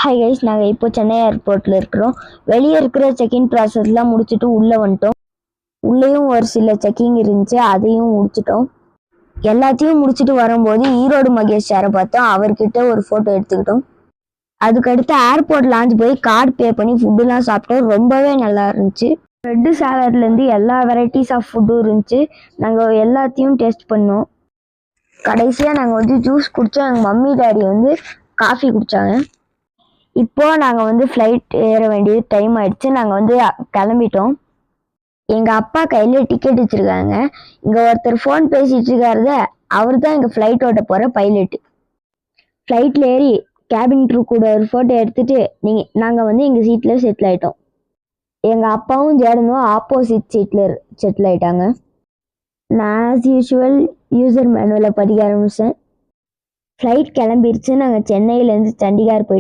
Hi guys, நாங்கள் இப்போ சென்னை ஏர்போர்ட்டில் இருக்கிறோம். வெளியே இருக்கிற செக்இன் ப்ராசஸ்லாம் முடிச்சுட்டு உள்ளே வந்துட்டோம். உள்ளேயும் ஒரு சில செக்கிங் இருந்துச்சு, அதையும் முடிச்சிட்டோம். எல்லாத்தையும் முடிச்சுட்டு வரும்போது ஈரோடு மகேஷ் சாரை பார்த்தோம். அவர்கிட்ட ஒரு ஃபோட்டோ எடுத்துக்கிட்டோம். அதுக்கடுத்து ஏர்போர்ட் லான்ச் போய் கார்டு பே பண்ணி ஃபுட்டுலாம் சாப்பிட்டோம். ரொம்பவே நல்லா இருந்துச்சு. பிரெட்டு சாலட்லேருந்து எல்லா வெரைட்டிஸ் ஆஃப் ஃபுட்டும் இருந்துச்சு. நாங்கள் எல்லாத்தையும் டேஸ்ட் பண்ணோம். கடைசியாக நாங்கள் ஜூஸ் குடித்தோம். எங்கள் மம்மி டாடி காஃபி குடித்தாங்க. இப்போ நாங்கள் ஃப்ளைட் ஏற வேண்டியது டைம் ஆயிடுச்சு. நாங்கள் கிளம்பிட்டோம். எங்கள் அப்பா கையில் டிக்கெட் வச்சுருக்காங்க. இங்கே ஒருத்தர் ஃபோன் பேசிகிட்டு இருக்காருத, அவர் தான் எங்கள் ஃப்ளைட் ஓட்ட போகிற பைலட்டு. ஃப்ளைட்டில் ஏறி கேபின் க்ரூ கூட ஒரு ஃபோட்டோ எடுத்துகிட்டு நாங்கள் எங்கள் சீட்டில் செட்டில் ஆகிட்டோம். எங்கள் அப்பாவும் ஜேடனும் ஆப்போசிட் சீட்டில் செட்டில் ஆகிட்டாங்க. நான் ஆஸ் யூஷுவல் யூசர் மேனுவலை படிக்க ஆரம்பித்தேன். ஃப்ளைட் கிளம்பிடுச்சு. நாங்கள் சென்னையிலேருந்து சண்டிகார் போயிட்டோம்.